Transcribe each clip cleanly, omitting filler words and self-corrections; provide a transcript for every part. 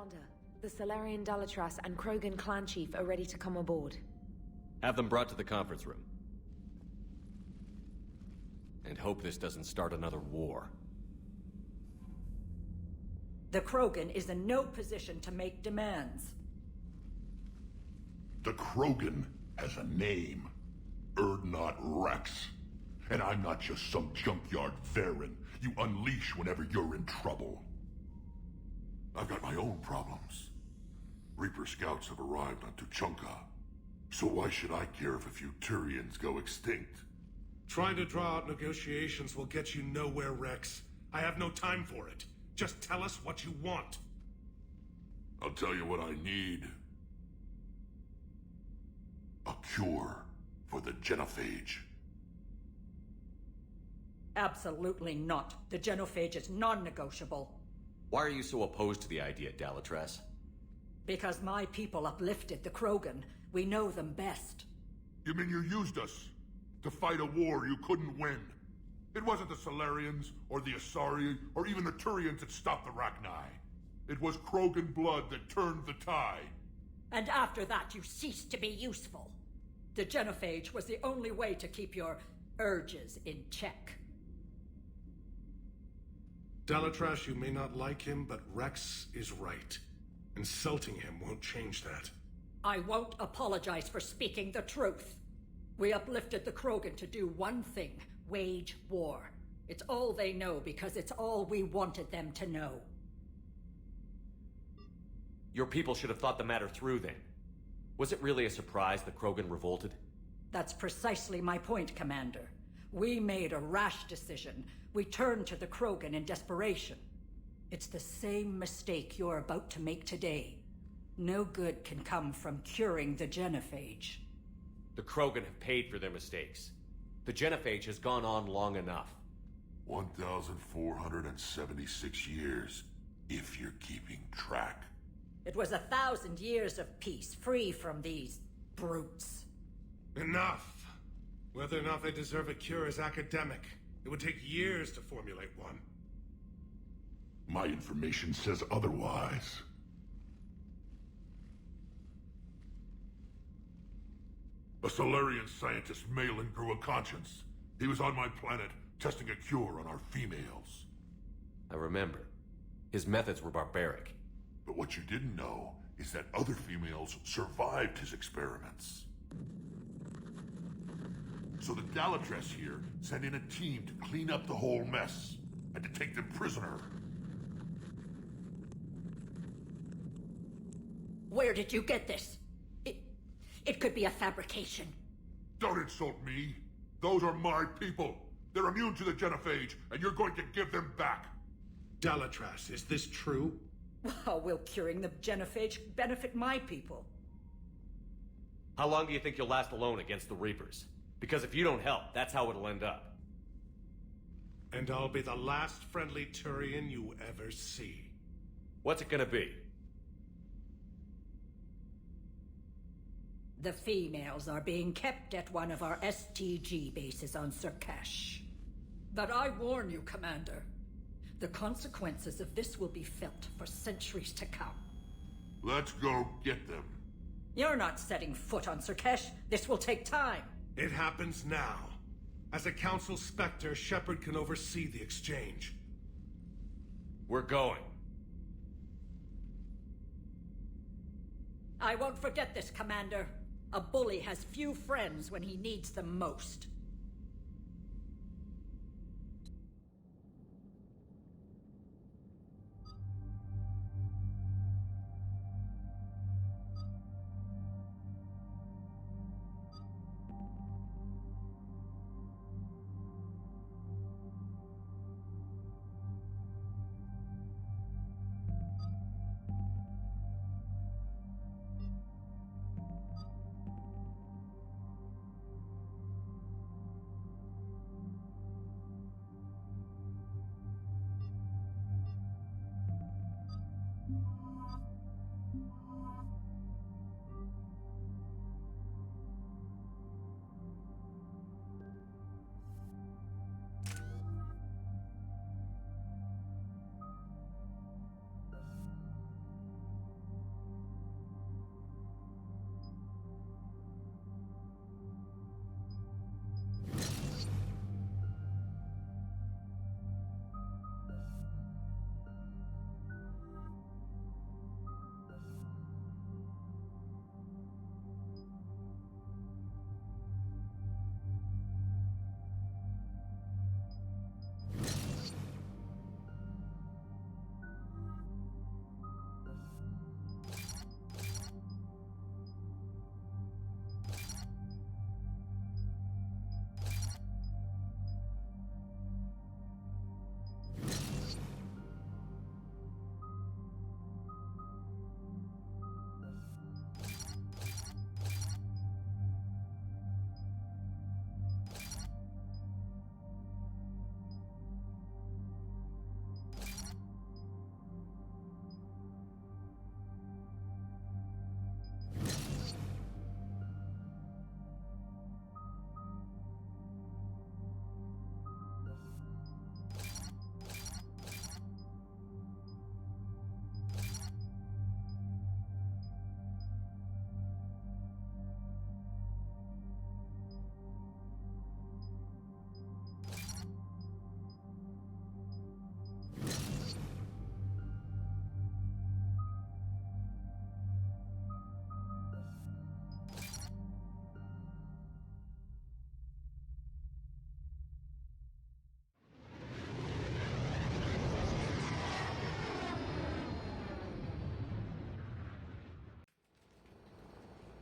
Commander, the Salarian Dalatras and Krogan clan chief are ready to come aboard. Have them brought to the conference room. And hope this doesn't start another war. The Krogan is in no position to make demands. The Krogan has a name. Urdnot Rex. And I'm not just some junkyard Varen you unleash whenever you're in trouble. I've got my own problems. Reaper scouts have arrived on Tuchanka. So why should I care if a few Turians go extinct? Trying to draw out negotiations will get you nowhere, Rex. I have no time for it. Just tell us what you want. I'll tell you what I need. A cure for the genophage. Absolutely not. The genophage is non-negotiable. Why are you so opposed to the idea, Dalatras? Because my people uplifted the Krogan. We know them best. You mean you used us to fight a war you couldn't win? It wasn't the Salarians, or the Asari, or even the Turians that stopped the Rachni. It was Krogan blood that turned the tide. And after that, you ceased to be useful. The genophage was the only way to keep your urges in check. Dalatras, you may not like him, but Rex is right. Insulting him won't change that. I won't apologize for speaking the truth. We uplifted the Krogan to do one thing: wage war. It's all they know because it's all we wanted them to know. Your people should have thought the matter through then. Was it really a surprise the Krogan revolted? That's precisely my point, Commander. We made a rash decision. We turned to the Krogan in desperation. It's the same mistake you're about to make today. No good can come from curing the genophage. The Krogan have paid for their mistakes. The genophage has gone on long enough. 1,476 years, if you're keeping track. It was 1,000 years of peace, free from these brutes. Enough! Whether or not they deserve a cure is academic. It would take years to formulate one. My information says otherwise. A Solarian scientist, Malin, grew a conscience. He was on my planet, testing a cure on our females. I remember. His methods were barbaric. But what you didn't know is that other females survived his experiments. So the Dalatras here sent in a team to clean up the whole mess, and to take them prisoner. Where did you get this? It could be a fabrication. Don't insult me. Those are my people. They're immune to the genophage, and you're going to give them back. Dalatras, is this true? How will curing the genophage benefit my people? How long do you think you'll last alone against the Reapers? Because if you don't help, that's how it'll end up. And I'll be the last friendly Turian you ever see. What's it gonna be? The females are being kept at one of our STG bases on Surkash. But I warn you, Commander. The consequences of this will be felt for centuries to come. Let's go get them. You're not setting foot on Surkash. This will take time. It happens now. As a Council Spectre, Shepard can oversee the exchange. We're going. I won't forget this, Commander. A bully has few friends when he needs them most.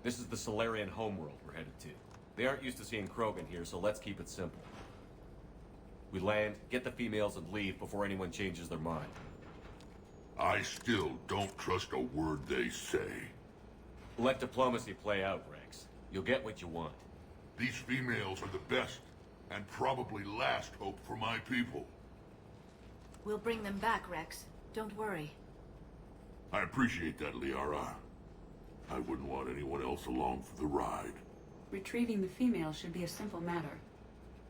This is the Solarian homeworld we're headed to. They aren't used to seeing Krogan here, so let's keep it simple. We land, get the females, and leave before anyone changes their mind. I still don't trust a word they say. Let diplomacy play out, Rex. You'll get what you want. These females are the best, and probably last hope for my people. We'll bring them back, Rex. Don't worry. I appreciate that, Liara. I wouldn't want anyone else along for the ride. Retrieving the female should be a simple matter.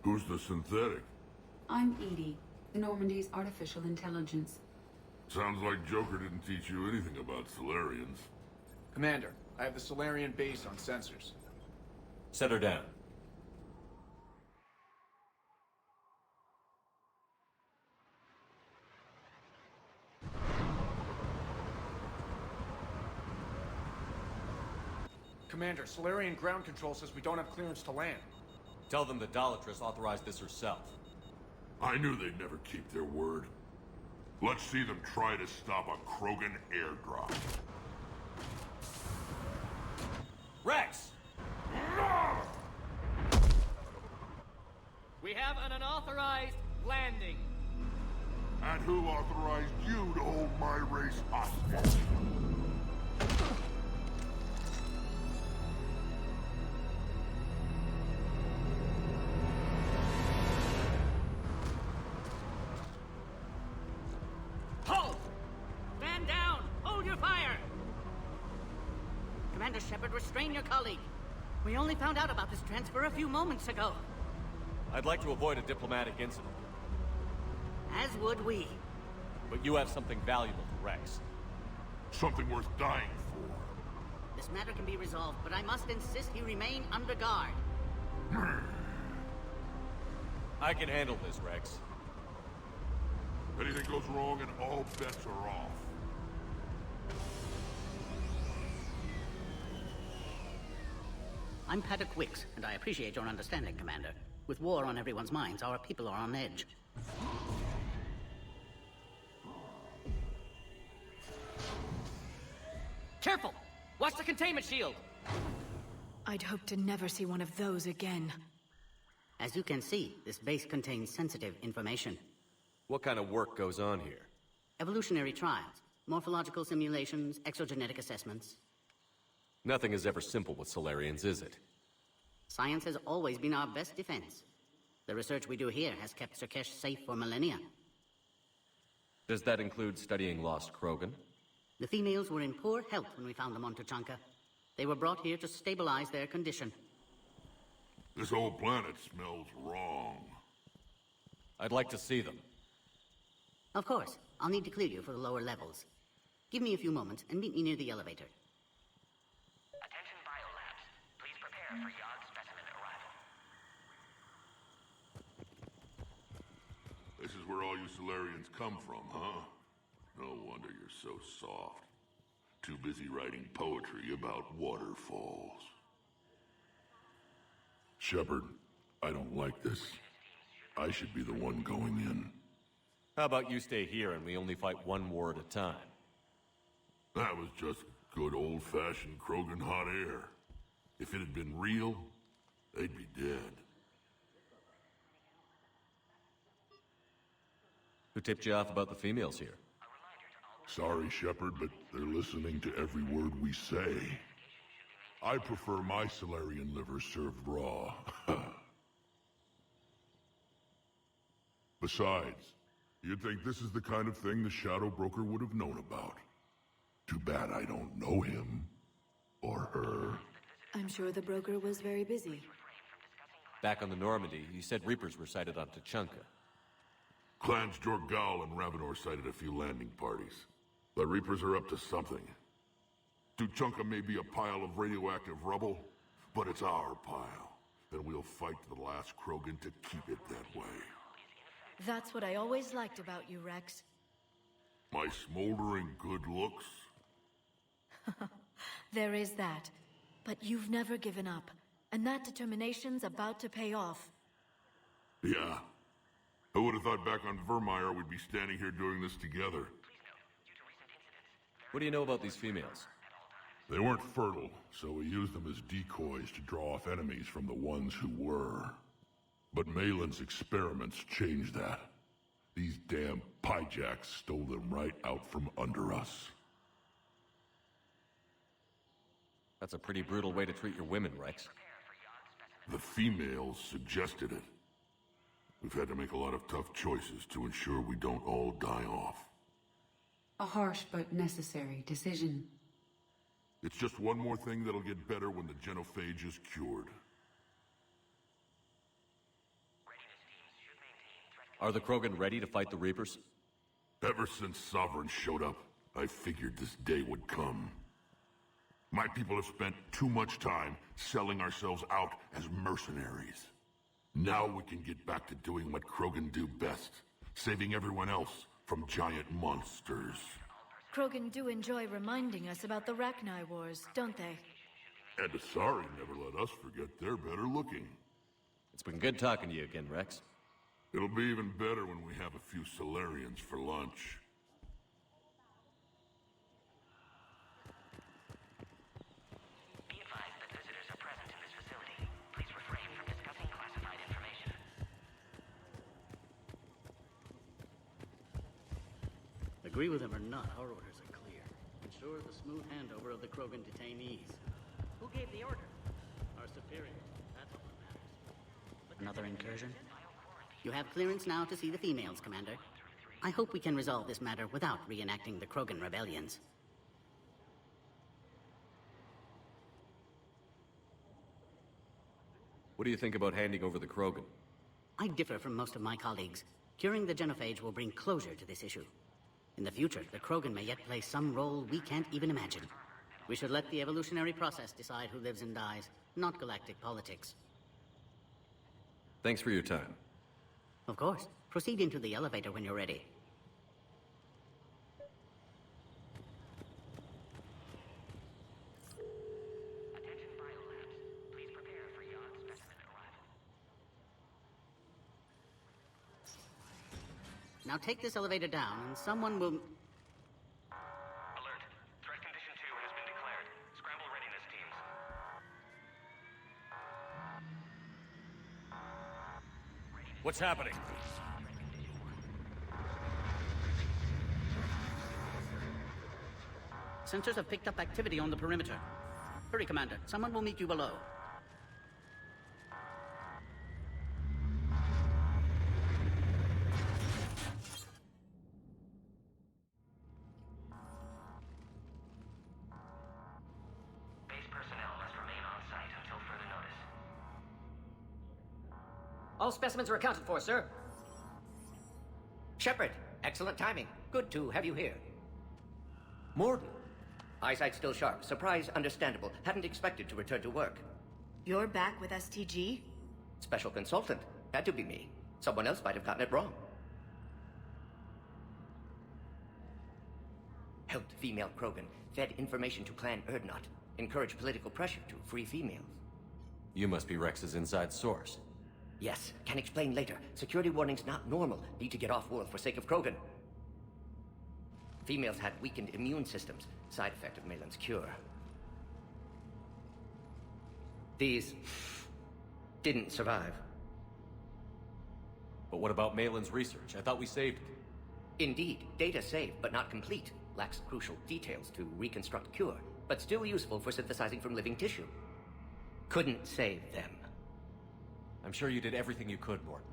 Who's the synthetic? I'm Edie, the Normandy's artificial intelligence. Sounds like Joker didn't teach you anything about Solarians. Commander, I have the Solarian base on sensors. Set her down. Commander, Solarian ground control says we don't have clearance to land. Tell them the Dolatress authorized this herself. I knew they'd never keep their word. Let's see them try to stop a Krogan airdrop. Rex! We have an unauthorized landing. And who authorized you to hold my race hostage? Halt! Stand down! Hold your fire! Commander Shepard, restrain your colleague. We only found out about this transfer a few moments ago. I'd like to avoid a diplomatic incident, As would we. but you have something valuable to Rex. Something worth dying for. This matter can be resolved, but I must insist he remain under guard. I can handle this, Rex. Anything goes wrong and all bets are off. I'm Paddock Wicks, and I appreciate your understanding, Commander. With war on everyone's minds, our people are on edge. Careful! Watch the containment shield! I'd hoped to never see one of those again. As you can see, this base contains sensitive information. What kind of work goes on here? Evolutionary trials, morphological simulations, exogenetic assessments. Nothing is ever simple with Solarians, is it? Science has always been our best defense. The research we do here has kept Surkesh safe for millennia. Does that include studying lost Krogan? The females were in poor health when we found them on Tuchanka. They were brought here to stabilize their condition. This whole planet smells wrong. I'd like to see them. Of course, I'll need to clear you for the lower levels. Give me a few moments and meet me near the elevator. Attention biolabs. Please prepare for Yod specimen arrival. This is where all you Solarians come from, huh? No wonder you're so soft. Too busy writing poetry about waterfalls. Shepard, I don't like this. I should be the one going in. How about you stay here and we only fight one war at a time? That was just good old-fashioned Krogan hot air. If it had been real, they'd be dead. Who tipped you off about the females here? Sorry, Shepard, but they're listening to every word we say. I prefer my Solarian liver served raw. Besides, you'd think this is the kind of thing the Shadow Broker would have known about. Too bad I don't know him. Or her. I'm sure the broker was very busy. Back on the Normandy, you said Reapers were sighted on Tuchanka. Clans Jorgal and Ravenor sighted a few landing parties. The Reapers are up to something. Tuchanka may be a pile of radioactive rubble, but it's our pile. And we'll fight to the last Krogan to keep it that way. That's what I always liked about you, Rex. My smoldering good looks? There is that. But you've never given up. And that determination's about to pay off. Yeah. Who would have thought back on Vermeer we'd be standing here doing this together? What do you know about these females? They weren't fertile, so we used them as decoys to draw off enemies from the ones who were. But Malin's experiments changed that. These damn pyjacks stole them right out from under us. That's a pretty brutal way to treat your women, Rex. The females suggested it. We've had to make a lot of tough choices to ensure we don't all die off. A harsh but necessary decision. It's just one more thing that'll get better when the genophage is cured. Are the Krogan ready to fight the Reapers? Ever since Sovereign showed up, I figured this day would come. My people have spent too much time selling ourselves out as mercenaries. Now we can get back to doing what Krogan do best, saving everyone else from giant monsters. Krogan do enjoy reminding us about the Rachni Wars, don't they? And Asari never let us forget they're better looking. It's been good talking to you again, Rex. It'll be even better when we have a few Solarians for lunch. Be advised that visitors are present in this facility. Please refrain from discussing classified information. Agree with him or not, our orders are clear. Ensure the smooth handover of the Krogan detainees. Who gave the order? Our superiors. That's all that matters. Another incursion? You have clearance now to see the females, Commander. I hope we can resolve this matter without reenacting the Krogan rebellions. What do you think about handing over the Krogan? I differ from most of my colleagues. Curing the genophage will bring closure to this issue. In the future, the Krogan may yet play some role we can't even imagine. We should let the evolutionary process decide who lives and dies, not galactic politics. Thanks for your time. Of course. Proceed into the elevator when you're ready. Attention biolabs. Please prepare for Yod specimen arrival. Now take this elevator down, and someone will... Alert. Threat condition 2 has been declared. Scramble readiness teams. What's happening? Sensors have picked up activity on the perimeter. Hurry, Commander. Someone will meet you below. Base personnel must remain on site until further notice. All specimens are accounted for, sir. Shepard, excellent timing. Good to have you here. Morden. Eyesight still sharp. Surprise understandable. Hadn't expected to return to work. You're back with STG? Special consultant. Had to be me. Someone else might have gotten it wrong. Helped female Krogan. Fed information to Clan Erdnot. Encouraged political pressure to free females. You must be Rex's inside source. Yes, can explain later. Security warnings not normal. Need to get off-world for sake of Krogan. Females had weakened immune systems. Side effect of Malin's cure. These... didn't survive. But what about Malin's research? I thought we saved it. Indeed, data saved, but not complete. Lacks crucial details to reconstruct cure, but still useful for synthesizing from living tissue. Couldn't save them. I'm sure you did everything you could, Morton.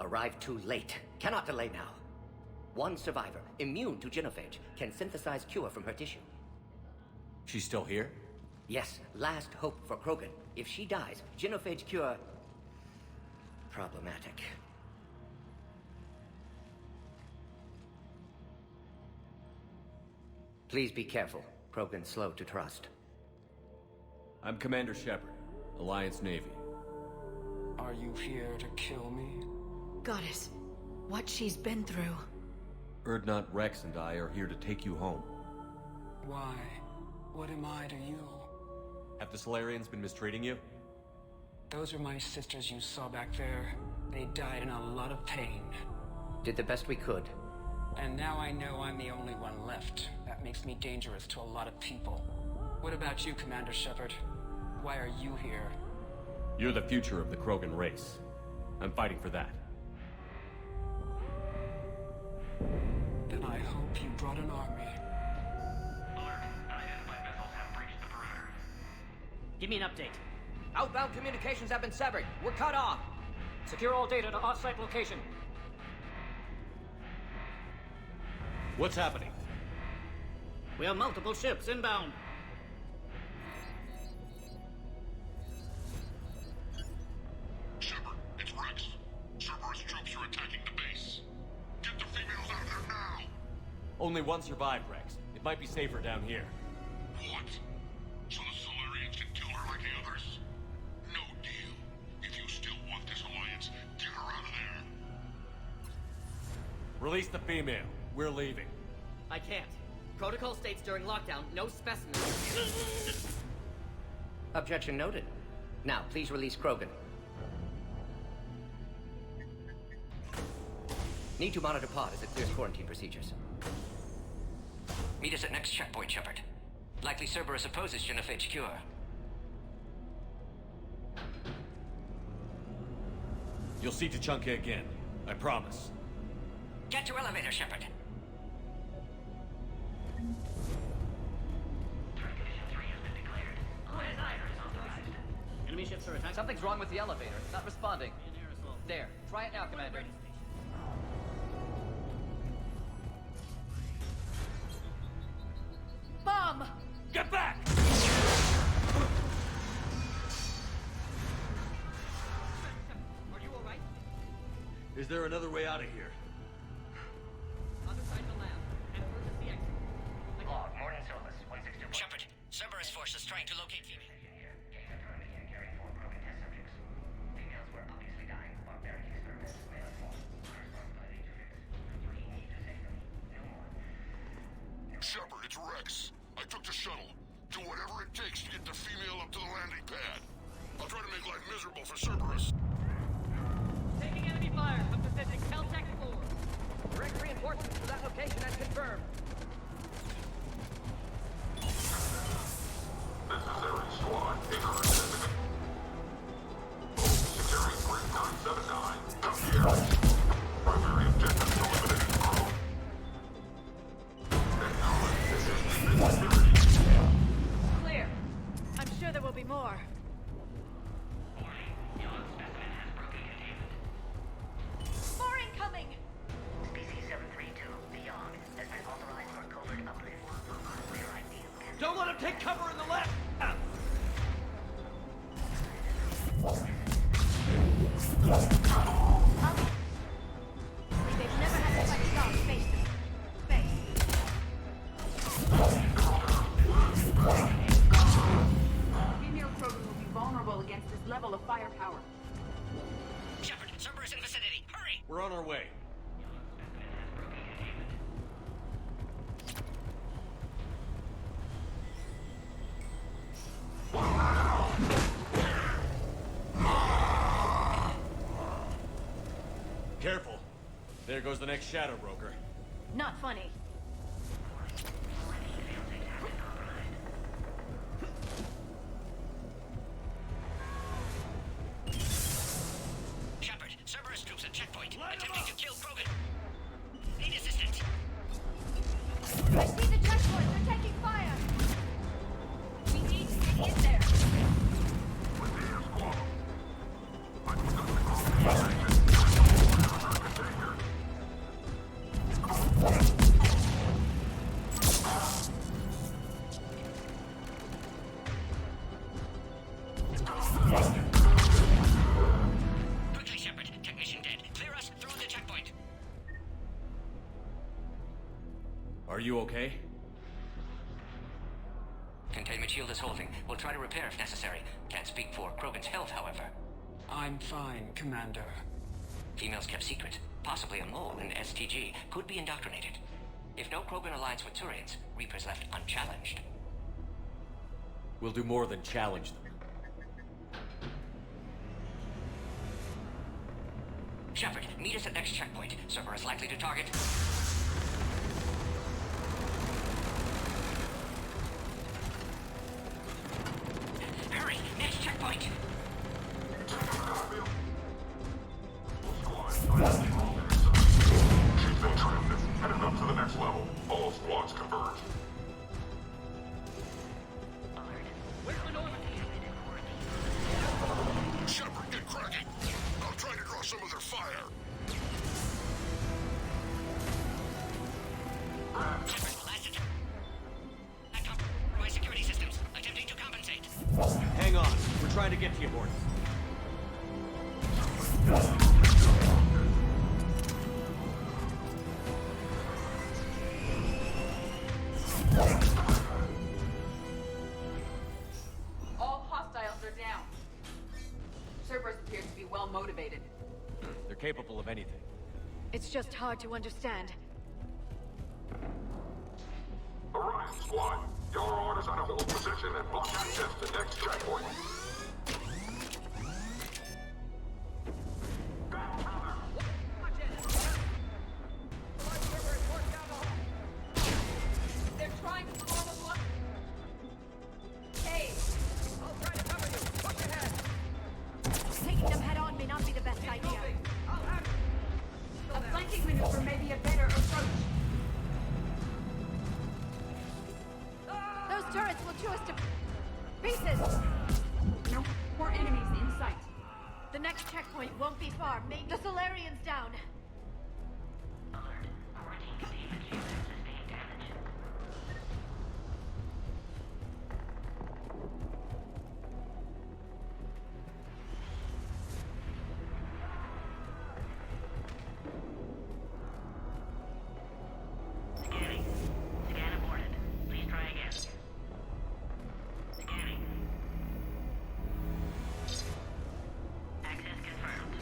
Arrived too late. Cannot delay now. One survivor, immune to genophage, can synthesize cure from her tissue. She's still here? Yes, last hope for Krogan. If she dies, genophage cure... problematic. Please be careful. Krogan slow to trust. I'm Commander Shepard, Alliance Navy. Are you here to kill me? Goddess, what she's been through. Erdnot, Rex, and I are here to take you home. Why? What am I to you? Have the Solarians been mistreating you? Those are my sisters you saw back there. They died in a lot of pain. Did the best we could. And now I know I'm the only one left. That makes me dangerous to a lot of people. What about you, Commander Shepard? Why are you here? You're the future of the Krogan race. I'm fighting for that. Then I hope you brought an army. Alert. Unidentified vessels have breached the perimeter. Give me an update. Outbound communications have been severed. We're cut off. Secure all data to off-site location. What's happening? We have multiple ships inbound. Shepard, it's Rex. Cerberus troops are attacking the base. Get the females out of there now! Only one survived, Rex. It might be safer down here. What? So the Solarians can kill her like the others? No deal. If you still want this alliance, get her out of there. Release the female. We're leaving. I can't. Protocol states during lockdown, no specimens. Objection noted. Now, please release Krogan. Need to monitor pod as it clears quarantine procedures. Meet us at next checkpoint, Shepard. Likely Cerberus opposes genophage cure. You'll see Tachanka again. I promise. Get to elevator, Shepard. Threat condition 3 has been declared. Close iron is authorized. Enemy ships are attacking. Something's wrong with the elevator. It's not responding. There. Try it now, Commander. Mom! Get back! Are you alright? Is there another way out of here? Other side of the lab. And emergency exit. Log, Morning Solus, 162. Shepard, Cerberus forces trying to locate female. Carrying 4 broken test subjects. Females were obviously dying. Barbaric experiments, male form. Corresponding by the fix. We need to save them. No more. Shepard, it's Rex. I took the shuttle. Do whatever it takes to get the female up to the landing pad. I'll try to make life miserable for Cerberus. Taking enemy fire. I'm descending Caltech 4. Direct reinforcements to that location as confirmed. Necessary squad ignorant. Security 3979. Come here. Primary objective to eliminate the crew. Clear. I'm sure there will be more. Young specimen has broken containment. More incoming! Species 732, beyond, has been authorized for covert uplift. Clear ideal. Don't let him take cover in the left! They've never had to fight dogs face to face. Female Krogan will be vulnerable against this level of firepower. Shepard, Cerberus in vicinity. Hurry! We're on our way. Careful. There goes the next shadow broker. Not funny. Shepard, Cerberus troops at checkpoint, attempting to kill Krogan. Need assistance. I see the checkpoint. They're taking fire. We need to get in there. Quickly, Shepard. Technician dead. Clear us through the checkpoint. Are you okay? Containment shield is holding. We'll try to repair if necessary. Can't speak for Krogan's health, however. I'm fine, Commander. Females kept secret. Possibly a mole in STG. Could be indoctrinated. If no Krogan alliance with Turians, Reapers left unchallenged. We'll do more than challenge them. Shepard, meet us at next checkpoint. Cerberus likely to target. Mike. She's been trimmed. Headed up to the next level. All squads converge. Shepard, get cracking. I'll try to draw some of their fire. My security systems, attempting to compensate. Hang on. We're trying to get to you, Morton. All hostiles are down. Cerberus appears to be well motivated. They're capable of anything. It's just hard to understand. Orion squad, your orders are to hold position and block access to next checkpoint. They're trying to form a block. Hey, I'll try to cover you. Watch your head. Taking them head on may not be the best idea. I'll have you. a flanking maneuver may be a better approach. Those turrets will chew us to pieces. No more enemies in sight. The next checkpoint won't be far. Maybe the Solarian's down. Scanning. Scan aborted. Please try again. Scanning. Access confirmed.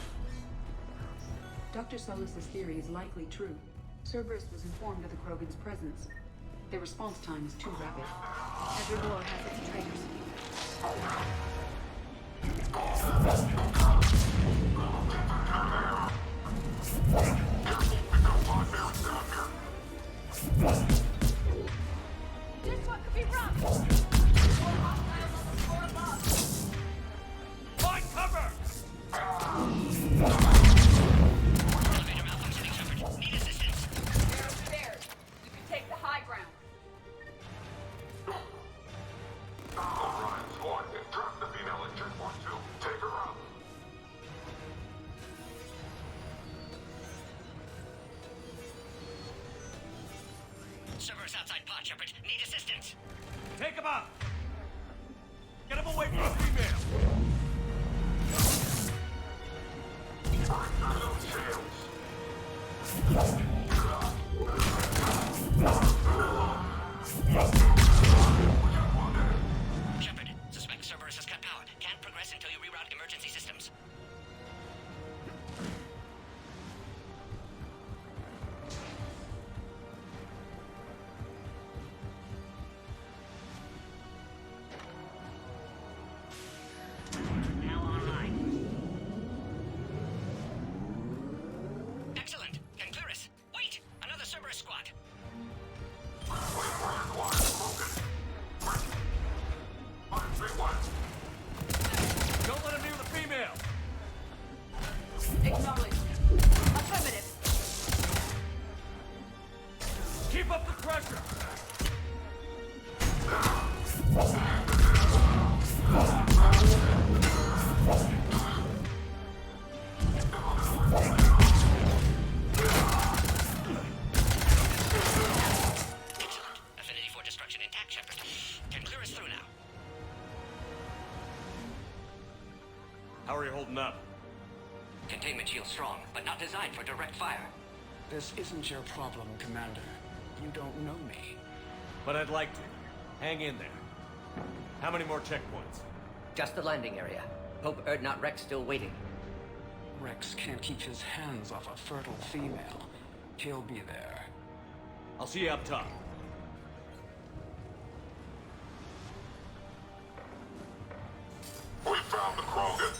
Dr. Solus's theory is likely true. Cerberus was informed of the Krogan's presence. Their response time is too rapid. Every war has its traitors. This one could be rough. Find cover! Elevator malfunctioning, Shepard. Need assistance. They're upstairs. You can take the high ground. Orion squad, they've trapped the female at checkpoint 2. Take her out. Cerberus outside pod, Shepard. Need assistance. Take him out! Get him away from the female! Shepard, suspect Cerberus has cut power. Can't progress until you reroute emergency systems. Now online. Excellent. Can clear us. Wait! Another Cerberus squad. Don't let him near the female! Acknowledged. Affirmative. Keep up the pressure! Excellent. Affinity for destruction intact, Shepard. Can clear us through now. How are you holding up? Containment shield strong, but not designed for direct fire. This isn't your problem, Commander. You don't know me. But I'd like to. Hang in there. How many more checkpoints? Just the landing area. Hope Erdnot Rex still waiting. Rex can't keep his hands off a fertile female. He'll be there. I'll see you up top. We found the Krogan.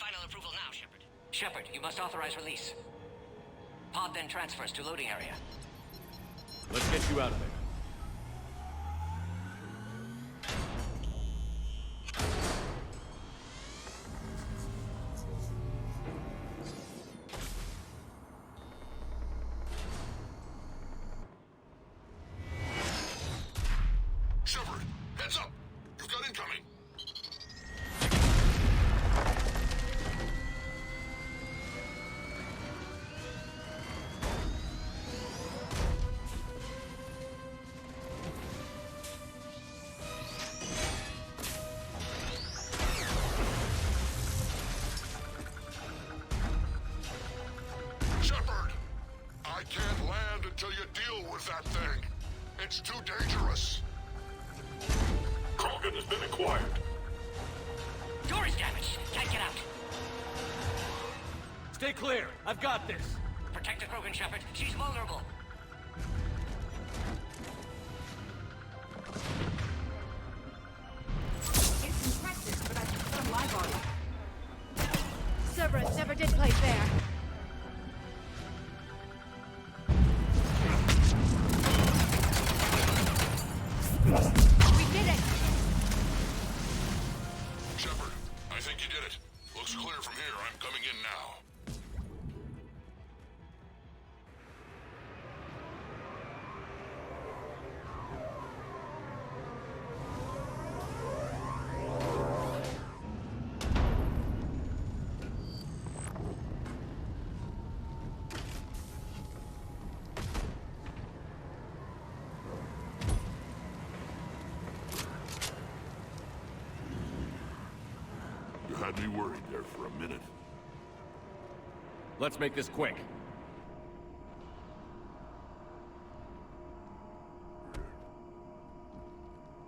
final approval now, Shepard. Shepard, you must authorize release. Pod then transfers to loading area. Let's get you out of there. Shepard, heads up! You've got incoming! Shepard! I can't land until you deal with that thing. It's too dangerous. Krogan has been acquired. Door is damaged. Can't get out. Stay clear. I've got this. Protect the Krogan, Shepard. She's vulnerable. It's impressive, but I prefer my body. Cerberus never did play fair. We did it! Shepard, I think you did it. Looks clear from here. I'm coming in now. You had me worried there for a minute. Let's make this quick.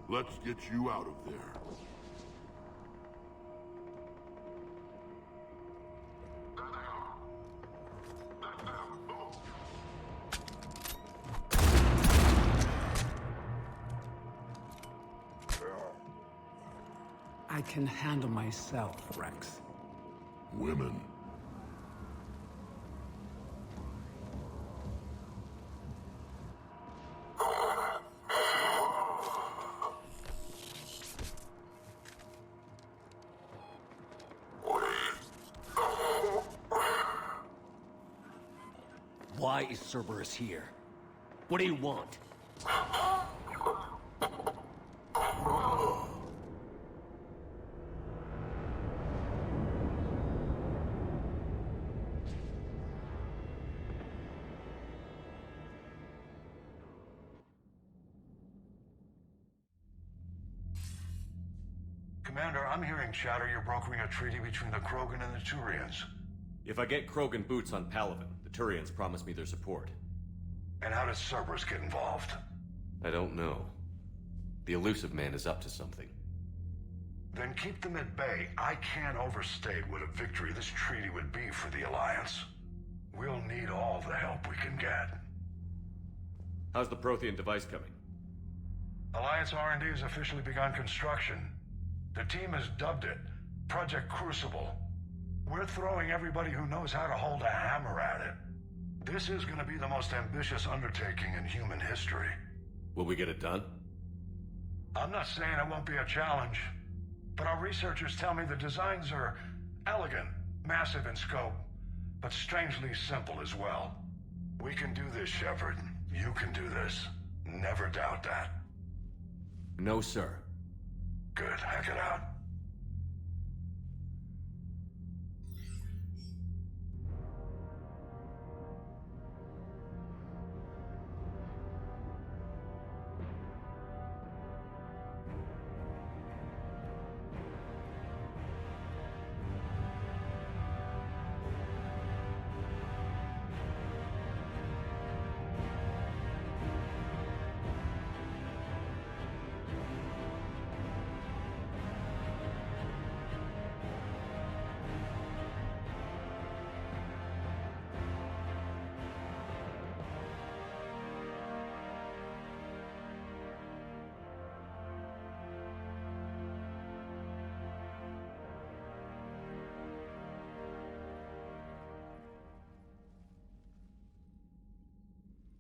Let's get you out of there. I can handle myself, Rex. Women. Why is Cerberus here? What do you want? Commander, I'm hearing chatter you're brokering a treaty between the Krogan and the Turians. If I get Krogan boots on Palaven, the Turians promise me their support. And how does Cerberus get involved? I don't know. The Elusive Man is up to something. Then keep them at bay. I can't overstate what a victory this treaty would be for the Alliance. We'll need all the help we can get. How's the Prothean device coming? Alliance R&D has officially begun construction. The team has dubbed it Project Crucible. We're throwing everybody who knows how to hold a hammer at it. This is going to be the most ambitious undertaking in human history. Will we get it done? I'm not saying it won't be a challenge, but our researchers tell me the designs are elegant, massive in scope, but strangely simple as well. We can do this, Shepard. You can do this. Never doubt that. No, sir. Good. Hack it out.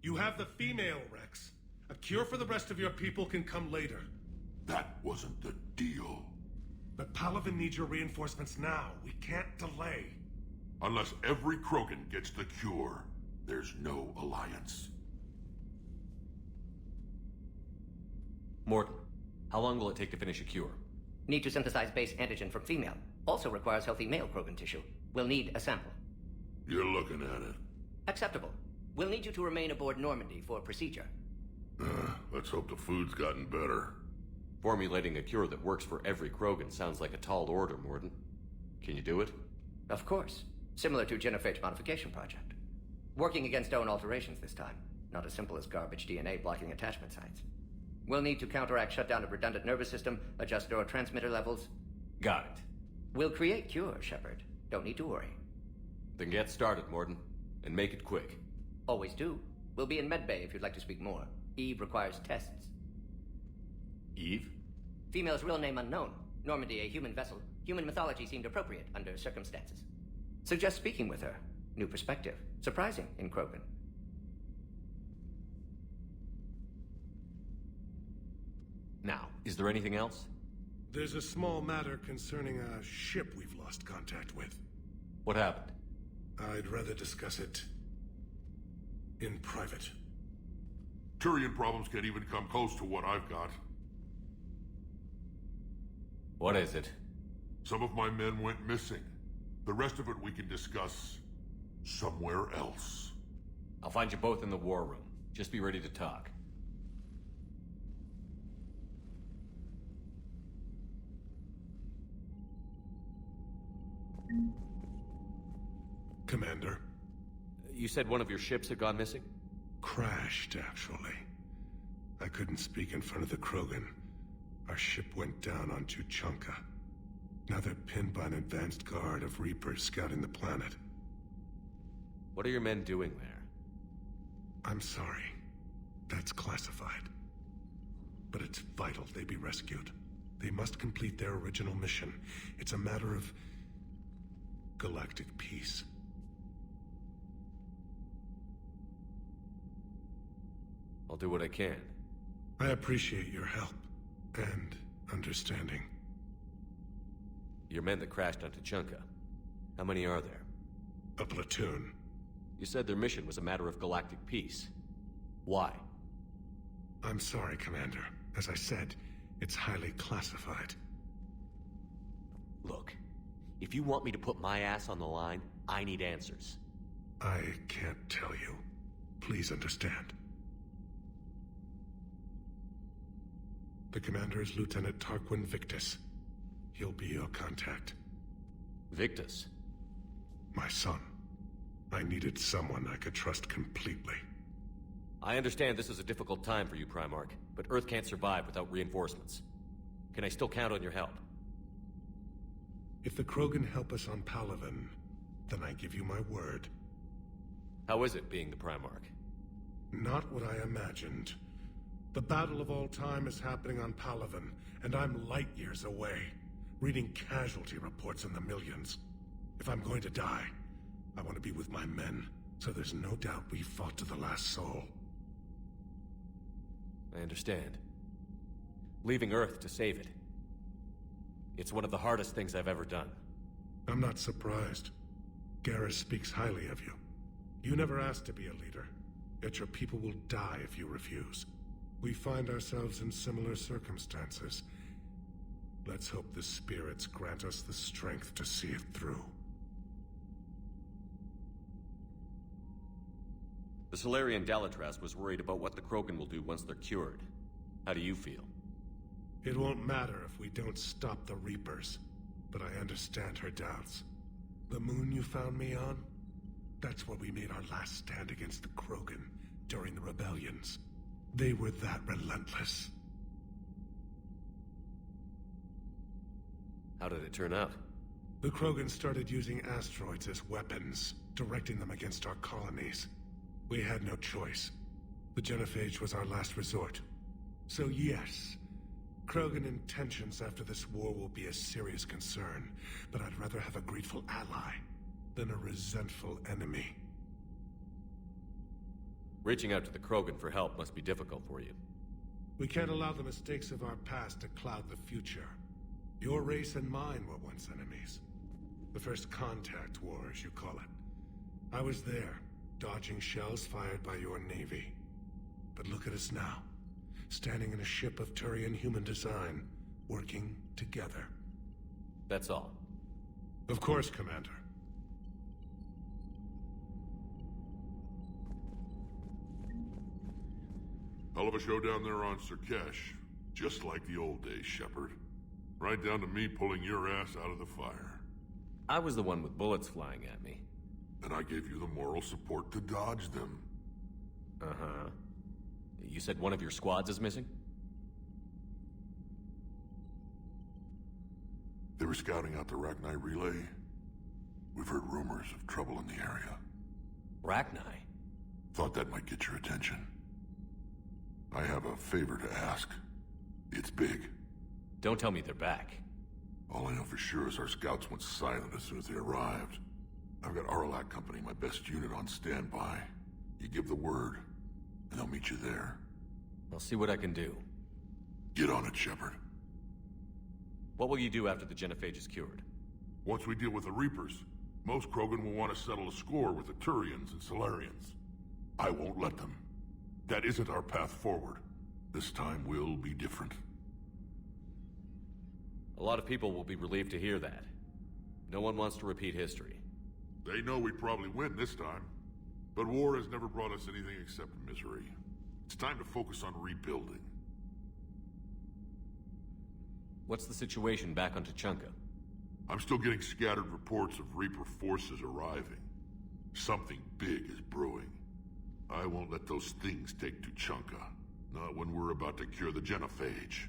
You have the female, Rex. A cure for the rest of your people can come later. That wasn't the deal. But Palaven needs your reinforcements now. We can't delay. Unless every Krogan gets the cure, there's no alliance. Morton, how long will it take to finish a cure? Need to synthesize base antigen from female. Also requires healthy male Krogan tissue. We'll need a sample. You're looking at it. Acceptable. We'll need you to remain aboard Normandy for procedure. Let's hope the food's gotten better. Formulating a cure that works for every Krogan sounds like a tall order, Morton. Can you do it? Of course. Similar to Genophage modification project. Working against own alterations this time. Not as simple as garbage DNA blocking attachment sites. We'll need to counteract shutdown of redundant nervous system, adjust neurotransmitter levels. Got it. We'll create cure, Shepard. Don't need to worry. Then get started, Morton. And make it quick. Always do. We'll be in medbay if you'd like to speak more. Eve requires tests. Eve? Female's real name unknown. Normandy a human vessel. Human mythology seemed appropriate under circumstances. Suggest speaking with her. New perspective. Surprising in Krogan. Now, is there anything else? There's a small matter concerning a ship we've lost contact with. What happened? I'd rather discuss it in private. Turian problems can't even come close to what I've got. What is it? Some of my men went missing. The rest of it we can discuss somewhere else. I'll find you both in the war room. Just be ready to talk. Commander. You said one of your ships had gone missing? Crashed, actually. I couldn't speak in front of the Krogan. Our ship went down on Tuchanka. Now they're pinned by an advanced guard of Reapers scouting the planet. What are your men doing there? I'm sorry. That's classified. But it's vital they be rescued. They must complete their original mission. It's a matter of galactic peace. I'll do what I can. I appreciate your help and understanding. Your men that crashed on Tuchanka. How many are there? A platoon. You said their mission was a matter of galactic peace. Why? I'm sorry, Commander. As I said, it's highly classified. Look, if you want me to put my ass on the line, I need answers. I can't tell you. Please understand. The commander is Lieutenant Tarquin Victus. He'll be your contact. Victus? My son. I needed someone I could trust completely. I understand this is a difficult time for you, Primarch, but Earth can't survive without reinforcements. Can I still count on your help? If the Krogan help us on Palaven, then I give you my word. How is it being the Primarch? Not what I imagined. The battle of all time is happening on Palaven, and I'm light years away, reading casualty reports in the millions. If I'm going to die, I want to be with my men, so there's no doubt we fought to the last soul. I understand. Leaving Earth to save it. It's one of the hardest things I've ever done. I'm not surprised. Garrus speaks highly of you. You never asked to be a leader, yet your people will die if you refuse. We find ourselves in similar circumstances. Let's hope the spirits grant us the strength to see it through. The Solarian Dalatras was worried about what the Krogan will do once they're cured. How do you feel? It won't matter if we don't stop the Reapers, but I understand her doubts. The moon you found me on? That's where we made our last stand against the Krogan during the rebellions. They were that relentless. How did it turn out? The Krogan started using asteroids as weapons, directing them against our colonies. We had no choice. The Genophage was our last resort. So yes, Krogan intentions after this war will be a serious concern, but I'd rather have a grateful ally than a resentful enemy. Reaching out to the Krogan for help must be difficult for you. We can't allow the mistakes of our past to cloud the future. Your race and mine were once enemies. The first contact war, as you call it. I was there, dodging shells fired by your navy. But look at us now, standing in a ship of Turian human design, working together. That's all. Of course, Commander. Hell of a show down there on Surkesh. Just like the old days, Shepard. Right down to me pulling your ass out of the fire. I was the one with bullets flying at me. And I gave you the moral support to dodge them. Uh-huh. You said one of your squads is missing? They were scouting out the Rachni relay. We've heard rumors of trouble in the area. Rachni? Thought that might get your attention. I have a favor to ask. It's big. Don't tell me they're back. All I know for sure is our scouts went silent as soon as they arrived. I've got Arlac Company, my best unit, on standby. You give the word, and I'll meet you there. I'll see what I can do. Get on it, Shepard. What will you do after the genophage is cured? Once we deal with the Reapers, most Krogan will want to settle a score with the Turians and Solarians. I won't let them. That isn't our path forward. This time will be different. A lot of people will be relieved to hear that. No one wants to repeat history. They know we probably win this time. But war has never brought us anything except misery. It's time to focus on rebuilding. What's the situation back on Tuchanka? I'm still getting scattered reports of Reaper forces arriving. Something big is brewing. I won't let those things take Tuchanka. Not when we're about to cure the genophage.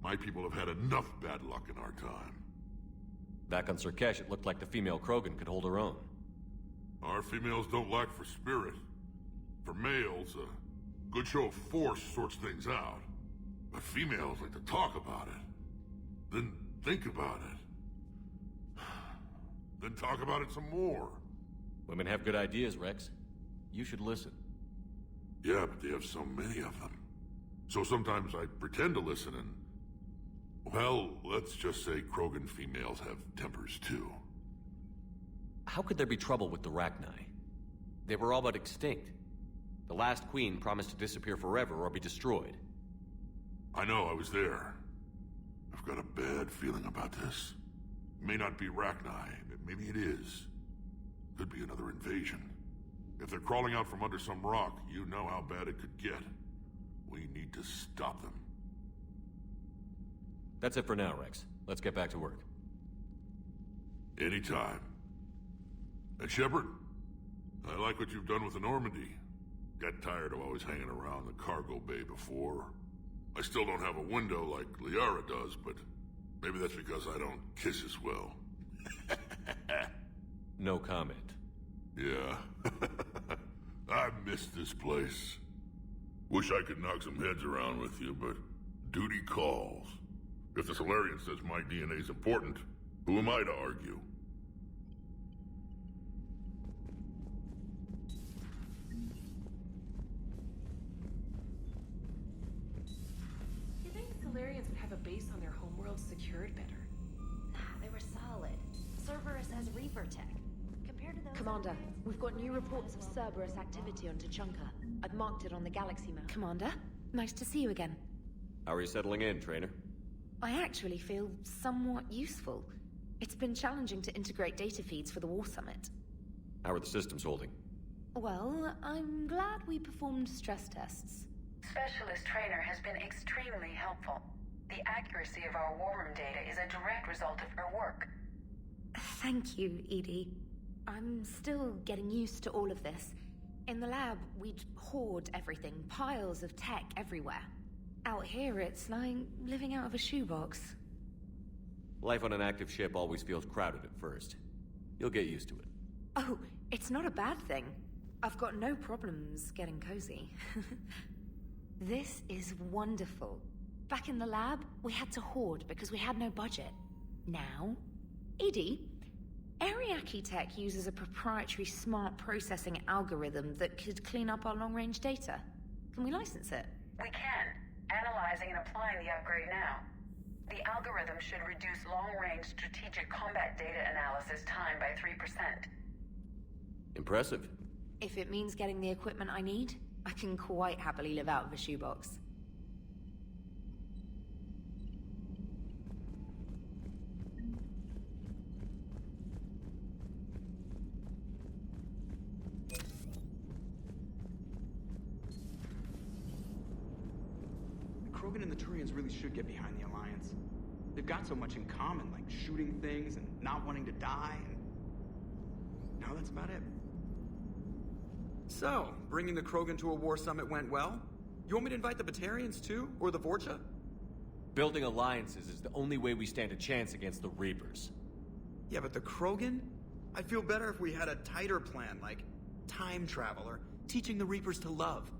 My people have had enough bad luck in our time. Back on Surkesh, it looked like the female Krogan could hold her own. Our females don't lack for spirit. For males, a good show of force sorts things out. But females like to talk about it. Then think about it. Then talk about it some more. Women have good ideas, Rex. You should listen. Yeah, but they have so many of them. So sometimes I pretend to listen and... Well, let's just say Krogan females have tempers too. How could there be trouble with the Rachni? They were all but extinct. The last queen promised to disappear forever or be destroyed. I know, I was there. I've got a bad feeling about this. It may not be Rachni, but maybe it is. Could be another invasion. If they're crawling out from under some rock, you know how bad it could get. We need to stop them. That's it for now, Rex. Let's get back to work. Anytime. And Shepard, I like what you've done with the Normandy. Got tired of always hanging around the cargo bay before. I still don't have a window like Liara does, but maybe that's because I don't kiss as well. No comment. Yeah. I miss this place. Wish I could knock some heads around with you, but duty calls. If the Solarian says my DNA's important, who am I to argue? You think the Solarians would have a base on their homeworld secured better? Nah, they were solid. Cerberus has Reaper tech. Compared to those... Commander, we've got new reports of Cerberus activity on Tuchanka. I've marked it on the galaxy map. Commander, nice to see you again. How are you settling in, trainer? I actually feel somewhat useful. It's been challenging to integrate data feeds for the War Summit. How are the systems holding? Well, I'm glad we performed stress tests. Specialist Trainer has been extremely helpful. The accuracy of our war room data is a direct result of her work. Thank you, Edie. I'm still getting used to all of this. In the lab, we'd hoard everything, piles of tech everywhere. Out here, it's like living out of a shoebox. Life on an active ship always feels crowded at first. You'll get used to it. Oh, it's not a bad thing. I've got no problems getting cozy. This is wonderful. Back in the lab, we had to hoard because we had no budget. Now, Edie, Ariake Tech uses a proprietary smart processing algorithm that could clean up our long-range data. Can we license it? We can. Analyzing and applying the upgrade now. The algorithm should reduce long-range strategic combat data analysis time by 3%. Impressive. If it means getting the equipment I need, I can quite happily live out of a shoebox. Krogan and the Turians really should get behind the Alliance. They've got so much in common, like shooting things and not wanting to die, and... now that's about it. So, bringing the Krogan to a war summit went well? You want me to invite the Batarians too? Or the Vorcha? Building alliances is the only way we stand a chance against the Reapers. Yeah, but the Krogan? I'd feel better if we had a tighter plan, like time travel or teaching the Reapers to love.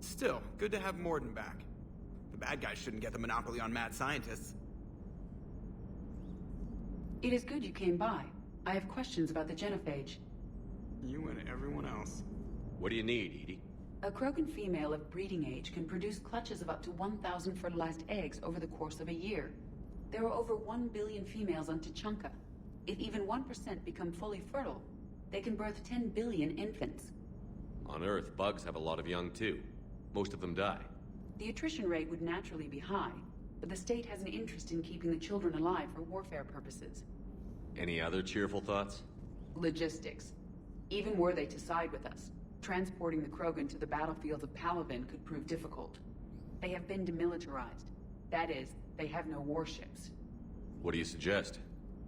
Still, good to have Morden back. The bad guys shouldn't get the monopoly on mad scientists. It is good you came by. I have questions about the genophage. You and everyone else. What do you need, Edie? A Krogan female of breeding age can produce clutches of up to 1,000 fertilized eggs over the course of a year. There are over 1 billion females on Tuchanka. If even 1% become fully fertile, they can birth 10 billion infants. On Earth, bugs have a lot of young too. Most of them die. The attrition rate would naturally be high, but the state has an interest in keeping the children alive for warfare purposes. Any other cheerful thoughts? Logistics. Even were they to side with us, transporting the Krogan to the battlefields of Palaven could prove difficult. They have been demilitarized. That is, they have no warships. What do you suggest?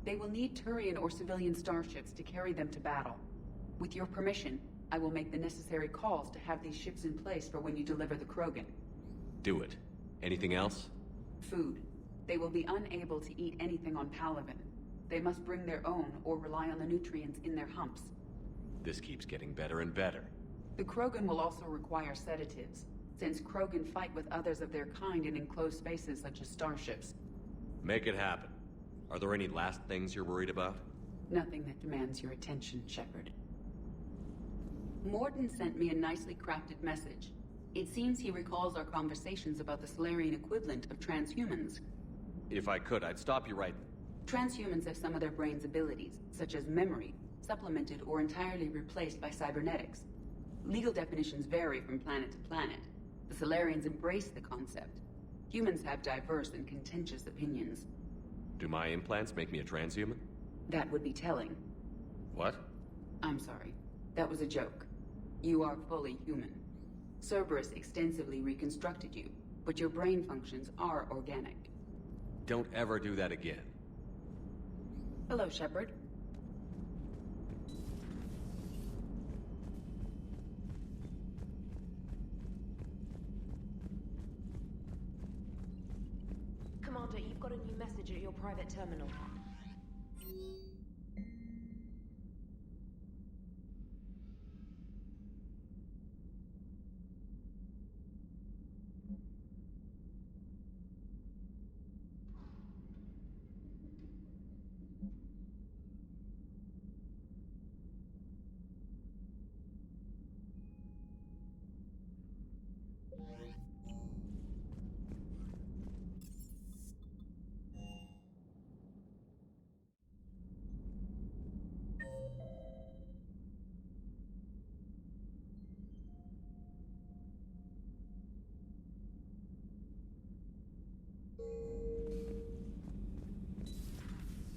They will need Turian or civilian starships to carry them to battle. With your permission, I will make the necessary calls to have these ships in place for when you deliver the Krogan. Do it. Anything else? Food. They will be unable to eat anything on Palaven. They must bring their own or rely on the nutrients in their humps. This keeps getting better and better. The Krogan will also require sedatives, since Krogan fight with others of their kind in enclosed spaces such as starships. Make it happen. Are there any last things you're worried about? Nothing that demands your attention, Shepard. Morden sent me a nicely crafted message. It seems he recalls our conversations about the Solarian equivalent of transhumans. If I could, I'd stop you right... Transhumans have some of their brain's abilities, such as memory, supplemented or entirely replaced by cybernetics. Legal definitions vary from planet to planet. The Solarians embrace the concept. Humans have diverse and contentious opinions. Do my implants make me a transhuman? That would be telling. What? I'm sorry. That was a joke. You are fully human. Cerberus extensively reconstructed you, but your brain functions are organic. Don't ever do that again. Hello, Shepard. Commander, you've got a new message at your private terminal.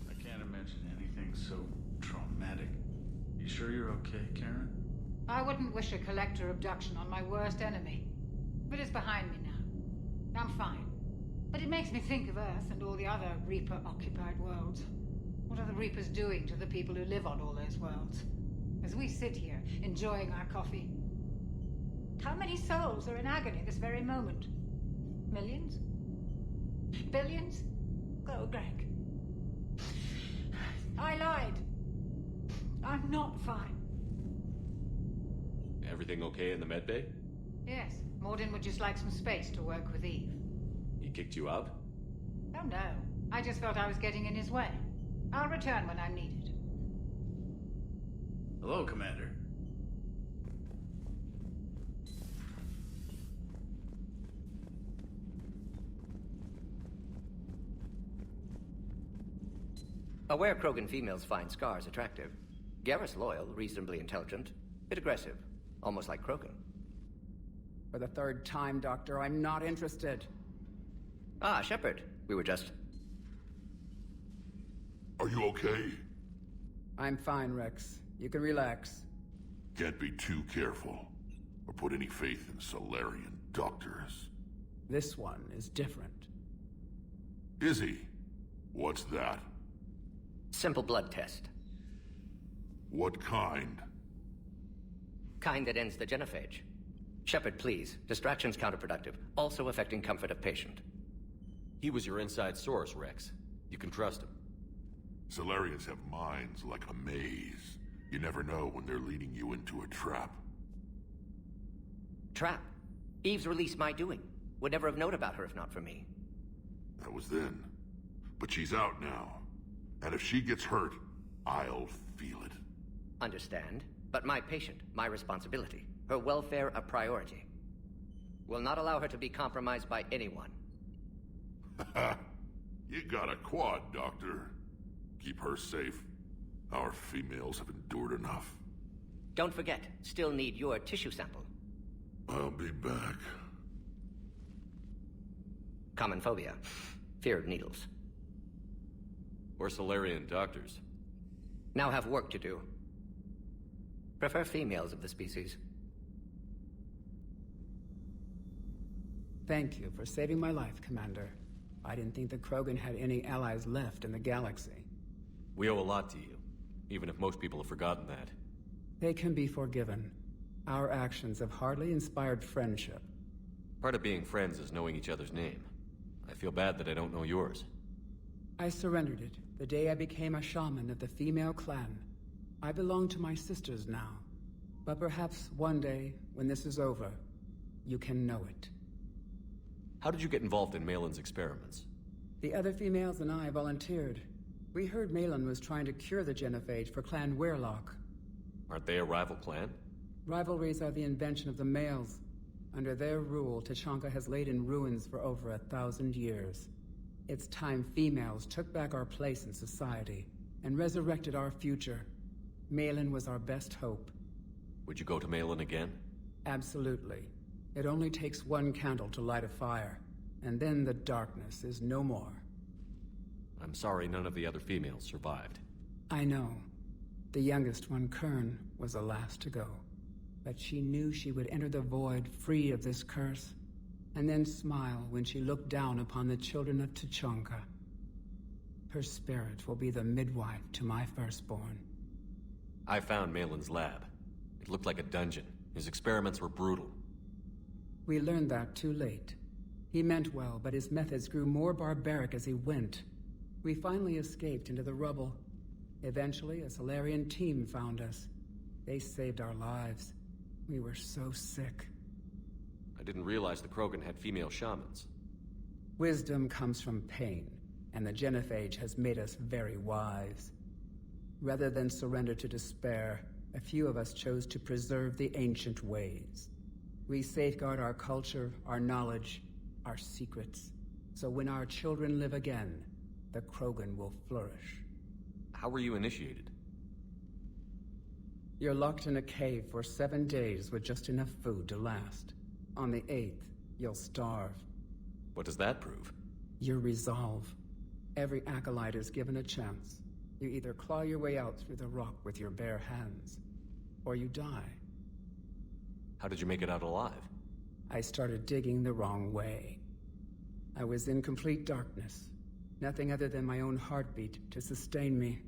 I can't imagine anything so traumatic. You sure you're okay, Karen? I wouldn't wish a collector abduction on my worst enemy. But it's behind me now. I'm fine. But it makes me think of Earth and all the other Reaper-occupied worlds. What are the Reapers doing to the people who live on all those worlds? As we sit here, enjoying our coffee. How many souls are in agony this very moment? Millions? Billions? Oh, Greg. I lied. I'm not fine. Everything okay in the medbay? Yes, Morden would just like some space to work with Eve. He kicked you out? Oh no, I just felt I was getting in his way. I'll return when I'm needed. Hello, Commander. Aware Krogan females find scars attractive. Garrus loyal, reasonably intelligent, bit aggressive, almost like Krogan. For the third time, Doctor, I'm not interested. Ah, Shepard. We were just... Are you okay? I'm fine, Rex. You can relax. Can't be too careful, or put any faith in Solarian doctors. This one is different. Is he? What's that? Simple blood test. What kind? Kind that ends the genophage. Shepard, please. Distraction's counterproductive, also affecting comfort of patient. He was your inside source, Rex. You can trust him. Solarians have minds like a maze. You never know when they're leading you into a trap. Trap? Eve's release my doing. Would never have known about her if not for me. That was then. But she's out now. And if she gets hurt, I'll feel it. Understand. But my patient, my responsibility. Her welfare a priority. Will not allow her to be compromised by anyone. You got a quad, Doctor. Keep her safe. Our females have endured enough. Don't forget, still need your tissue sample. I'll be back. Common phobia. Fear of needles. Or Solarian doctors. Now have work to do. Prefer females of the species. Thank you for saving my life, Commander. I didn't think the Krogan had any allies left in the galaxy. We owe a lot to you, even if most people have forgotten that. They can be forgiven. Our actions have hardly inspired friendship. Part of being friends is knowing each other's name. I feel bad that I don't know yours. I surrendered it the day I became a shaman of the female clan. I belong to my sisters now. But perhaps one day, when this is over, you can know it. How did you get involved in Malin's experiments? The other females and I volunteered. We heard Malin was trying to cure the genophage for Clan Weirlock. Aren't they a rival clan? Rivalries are the invention of the males. Under their rule, Tachanka has laid in ruins for over 1,000 years. It's time females took back our place in society and resurrected our future. Malin was our best hope. Would you go to Malin again? Absolutely. It only takes one candle to light a fire, and then the darkness is no more. I'm sorry none of the other females survived. I know. The youngest one, Kern, was the last to go. But she knew she would enter the void free of this curse, and then smile when she looked down upon the children of Tachanka. Her spirit will be the midwife to my firstborn. I found Malin's lab. It looked like a dungeon. His experiments were brutal. We learned that too late. He meant well, but his methods grew more barbaric as he went. We finally escaped into the rubble. Eventually, a Solarian team found us. They saved our lives. We were so sick. I didn't realize the Krogan had female shamans. Wisdom comes from pain, and the genophage has made us very wise. Rather than surrender to despair, a few of us chose to preserve the ancient ways. We safeguard our culture, our knowledge, our secrets. So when our children live again, the Krogan will flourish. How were you initiated? You're locked in a cave for 7 days with just enough food to last. On the 8th, you'll starve. What does that prove? Your resolve. Every acolyte is given a chance. You either claw your way out through the rock with your bare hands, or you die. How did you make it out alive? I started digging the wrong way. I was in complete darkness. Nothing other than my own heartbeat to sustain me.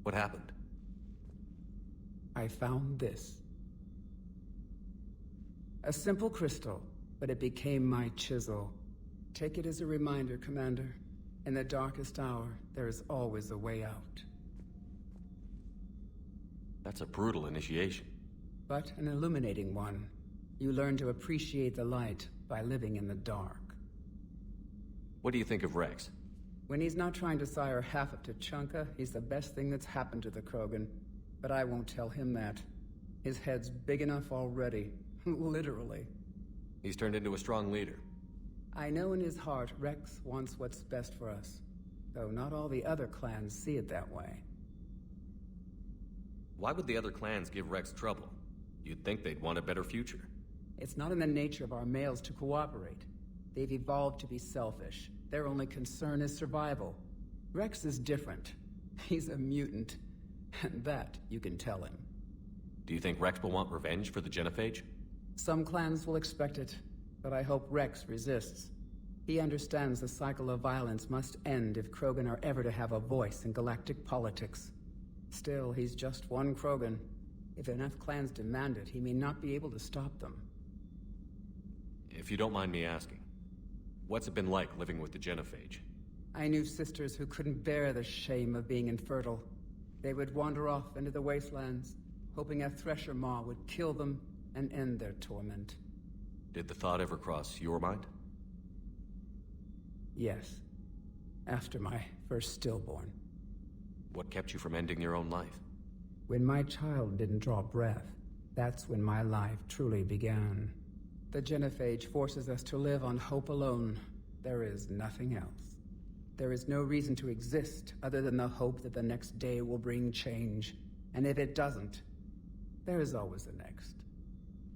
What happened? I found this. A simple crystal, but it became my chisel. Take it as a reminder, Commander. In the darkest hour, there is always a way out. That's a brutal initiation. But an illuminating one. You learn to appreciate the light by living in the dark. What do you think of Rex? When he's not trying to sire half of Tachanka, he's the best thing that's happened to the Krogan. But I won't tell him that. His head's big enough already. Literally. He's turned into a strong leader. I know in his heart Rex wants what's best for us. Though not all the other clans see it that way. Why would the other clans give Rex trouble? You'd think they'd want a better future. It's not in the nature of our males to cooperate. They've evolved to be selfish. Their only concern is survival. Rex is different. He's a mutant. And that you can tell him. Do you think Rex will want revenge for the Genophage? Some clans will expect it, but I hope Rex resists. He understands the cycle of violence must end if Krogan are ever to have a voice in galactic politics. Still, he's just one Krogan. If enough clans demand it, he may not be able to stop them. If you don't mind me asking, what's it been like living with the Genophage? I knew sisters who couldn't bear the shame of being infertile. They would wander off into the wastelands, hoping a Thresher Maw would kill them and end their torment. Did the thought ever cross your mind? Yes. After my first stillborn. What kept you from ending your own life? When my child didn't draw breath, that's when my life truly began. The Genophage forces us to live on hope alone. There is nothing else. There is no reason to exist other than the hope that the next day will bring change. And if it doesn't, there is always the next.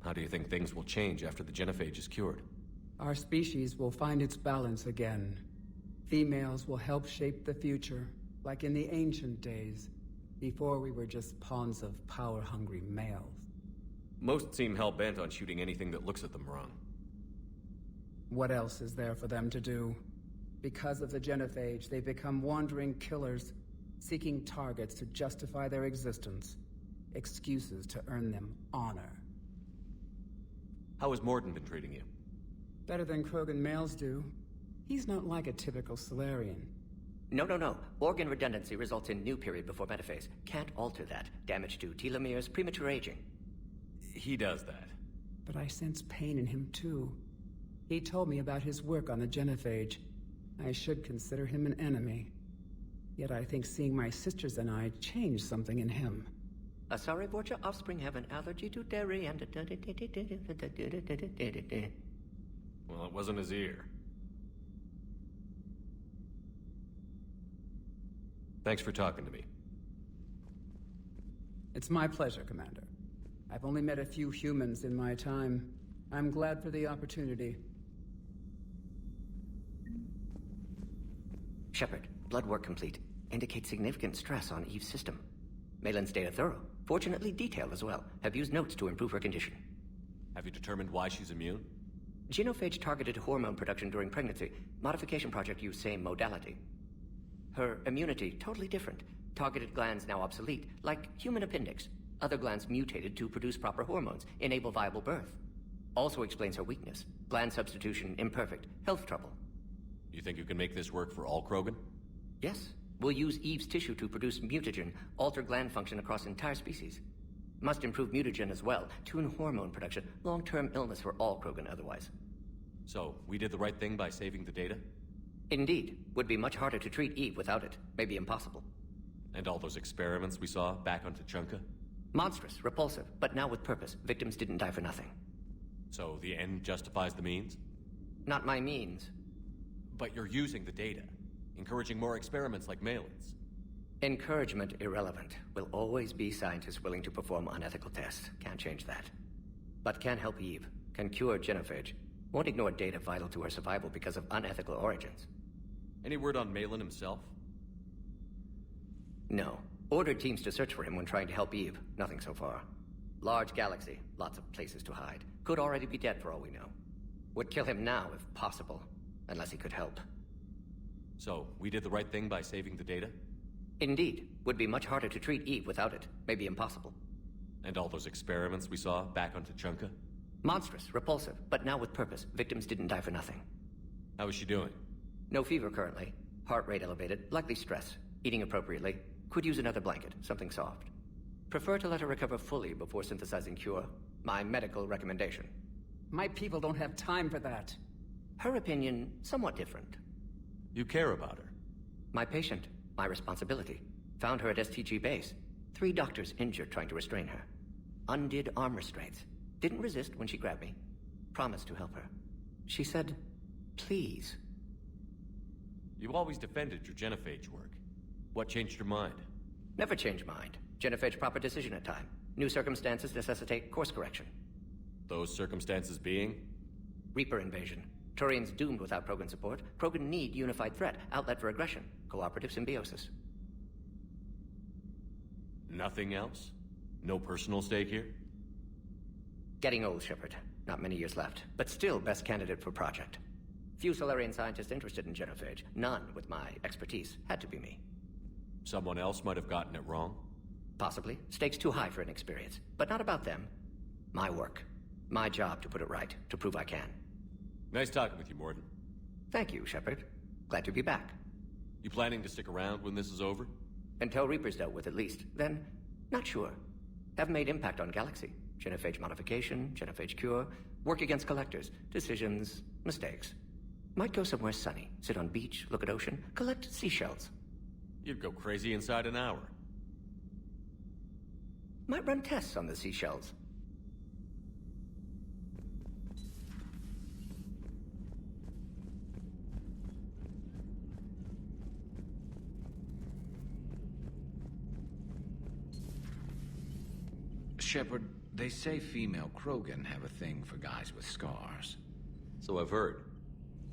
How do you think things will change after the Genophage is cured? Our species will find its balance again. Females will help shape the future, like in the ancient days, before we were just pawns of power-hungry males. Most seem hell-bent on shooting anything that looks at them wrong. What else is there for them to do? Because of the Genophage, they become wandering killers, seeking targets to justify their existence. Excuses to earn them honor. How has Morden been treating you? Better than Krogan males do. He's not like a typical Solarian. No. Organ redundancy results in new period before metaphase. Can't alter that. Damage to telomeres, premature aging. He does that. But I sense pain in him too. He told me about his work on the Genophage. I should consider him an enemy. Yet I think seeing my sisters and I changed something in him. Sorry, Borgia offspring have an allergy to dairy and... Well, it wasn't his ear. Thanks for talking to me. It's my pleasure, Commander. I've only met a few humans in my time. I'm glad for the opportunity. Shepard, blood work complete. Indicates significant stress on Eve's system. Malin's data thorough. Fortunately detailed as well. Have used notes to improve her condition. Have you determined why she's immune? Genophage targeted hormone production during pregnancy. Modification project used same modality. Her immunity totally different. Targeted glands now obsolete, like human appendix. Other glands mutated to produce proper hormones, enable viable birth. Also explains her weakness. Gland substitution imperfect. Health trouble. You think you can make this work for all Krogan? Yes. We'll use Eve's tissue to produce mutagen, alter gland function across entire species. Must improve mutagen as well, tune hormone production, long-term illness for all Krogan otherwise. So, we did the right thing by saving the data? Indeed. Would be much harder to treat Eve without it. Maybe impossible. And all those experiments we saw back on Tuchanka? Monstrous, repulsive, but now with purpose. Victims didn't die for nothing. So the end justifies the means? Not my means. But you're using the data, encouraging more experiments like Malin's. Encouragement irrelevant. Will always be scientists willing to perform unethical tests. Can't change that. But can help Eve. Can cure Genophage. Won't ignore data vital to her survival because of unethical origins. Any word on Malin himself? No. Ordered teams to search for him when trying to help Eve. Nothing so far. Large galaxy. Lots of places to hide. Could already be dead for all we know. Would kill him now if possible. Unless he could help. So, we did the right thing by saving the data? Indeed. Would be much harder to treat Eve without it. Maybe impossible. And all those experiments we saw back on Tuchanka? Monstrous, repulsive, but now with purpose. Victims didn't die for nothing. How is she doing? No fever currently. Heart rate elevated, likely stress. Eating appropriately. Could use another blanket, something soft. Prefer to let her recover fully before synthesizing cure. My medical recommendation. My people don't have time for that. Her opinion, somewhat different. You care about her? My patient. My responsibility. Found her at STG base. 3 doctors injured trying to restrain her. Undid arm restraints. Didn't resist when she grabbed me. Promised to help her. She said, please. You always defended your genophage work. What changed your mind? Never change mind. Genophage proper decision at time. New circumstances necessitate course correction. Those circumstances being? Reaper invasion. Turians doomed without Krogan support. Krogan need unified threat, outlet for aggression, cooperative symbiosis. Nothing else? No personal stake here? Getting old, Shepard. Not many years left, but still best candidate for project. Few Solarian scientists interested in genophage. None with my expertise. Had to be me. Someone else might have gotten it wrong? Possibly. Stakes too high for inexperience. But not about them. My work. My job to put it right, to prove I can. Nice talking with you, Morden. Thank you, Shepard. Glad to be back. You planning to stick around when this is over? Until Reaper's dealt with, at least. Then, not sure. Have made impact on Galaxy. Genophage modification, genophage cure, work against collectors, decisions, mistakes. Might go somewhere sunny, sit on beach, look at ocean, collect seashells. You'd go crazy inside an hour. Might run tests on the seashells. Shepard, they say female Krogan have a thing for guys with scars. So I've heard.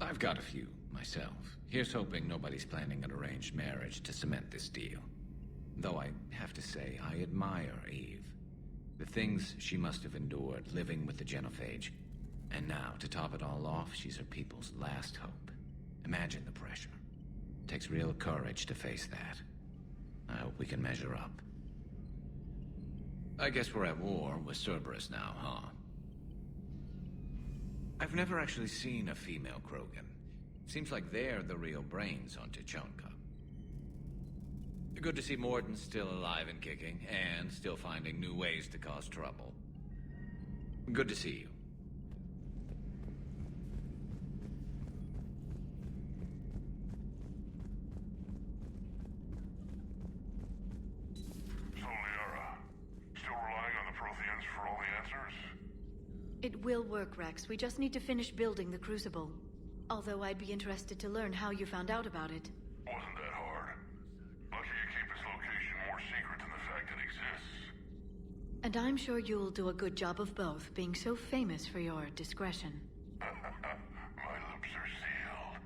I've got a few, myself. Here's hoping nobody's planning an arranged marriage to cement this deal. Though I have to say, I admire Eve. The things she must have endured living with the genophage. And now, to top it all off, she's her people's last hope. Imagine the pressure. Takes real courage to face that. I hope we can measure up. I guess we're at war with Cerberus now, huh? I've never actually seen a female Krogan. Seems like they're the real brains on Tuchanka. Good to see Morden's still alive and kicking, and still finding new ways to cause trouble. Good to see you. It will work, Rex. We just need to finish building the Crucible. Although I'd be interested to learn how you found out about it. Wasn't that hard. Lucky you keep its location more secret than the fact it exists. And I'm sure you'll do a good job of both, being so famous for your discretion. My lips are sealed.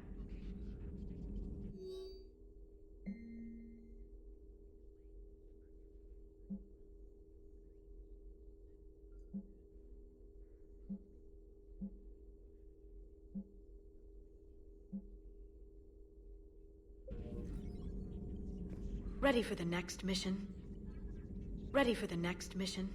Ready for the next mission? Ready for the next mission?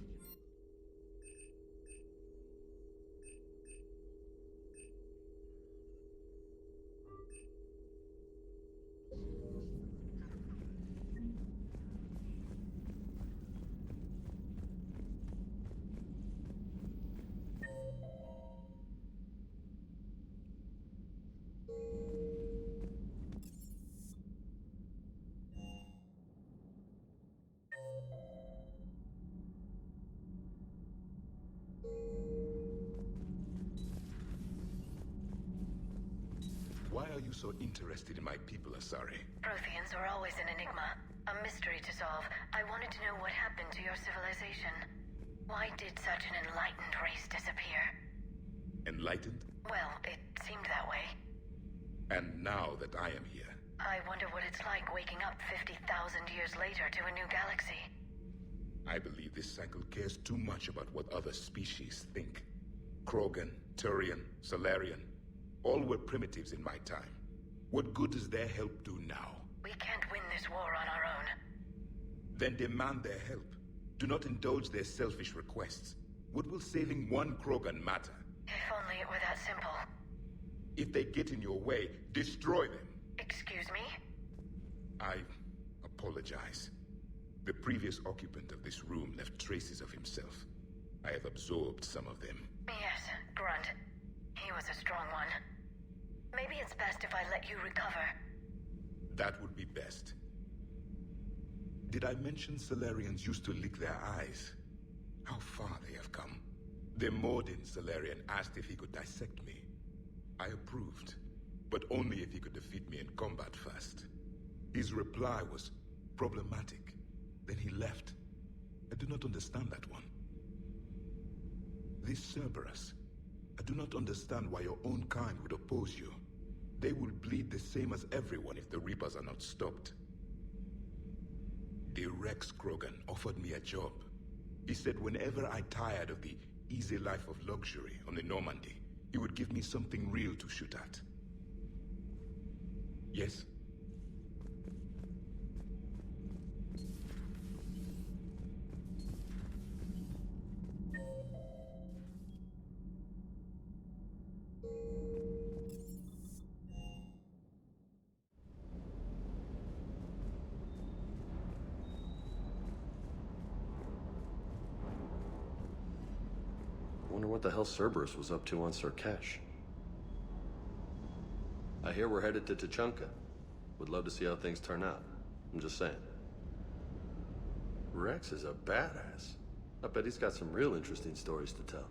Why are you so interested in my people, Asari? Protheans are always an enigma, a mystery to solve. I wanted to know what happened to your civilization. Why did such an enlightened race disappear? Enlightened? Well, it seemed that way. And now that I am here, I wonder what it's like waking up 50,000 years later to a new galaxy. I believe this cycle cares too much about what other species think. Krogan, Turian, Solarian, all were primitives in my time. What good does their help do now? We can't win this war on our own. Then demand their help. Do not indulge their selfish requests. What will saving one Krogan matter? If only it were that simple. If they get in your way, destroy them. Excuse me? I apologize. The previous occupant of this room left traces of himself. I have absorbed some of them. Yes, Grunt. He was a strong one. Maybe it's best if I let you recover. That would be best. Did I mention Salarians used to lick their eyes? How far they have come. The Mordin Salarian asked if he could dissect me. I approved, but only if he could defeat me in combat first. His reply was problematic. Then he left. I do not understand that one. This Cerberus, I do not understand why your own kind would oppose you. They will bleed the same as everyone if the Reapers are not stopped. The Rex Krogan offered me a job. He said whenever I tired of the easy life of luxury on the Normandy, he would give me something real to shoot at. Yes? Wonder what the hell Cerberus was up to on Surkesh. I hear we're headed to Tuchanka. Would love to see how things turn out. I'm just saying. Rex is a badass. I bet he's got some real interesting stories to tell.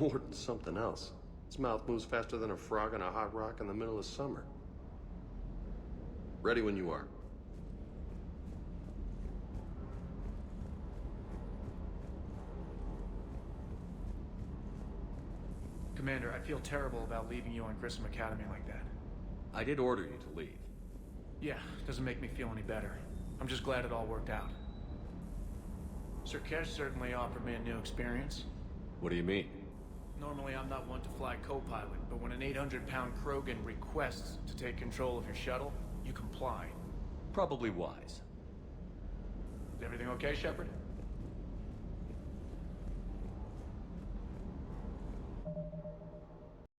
More than something else. His mouth moves faster than a frog on a hot rock in the middle of summer. Ready when you are. Commander, I feel terrible about leaving you on Grissom Academy like that. I did order you to leave. Yeah, doesn't make me feel any better. I'm just glad it all worked out. Surkesh certainly offered me a new experience. What do you mean? Normally I'm not one to fly co-pilot, but when an 800-pound Krogan requests to take control of your shuttle, you comply. Probably wise. Is everything okay, Shepard?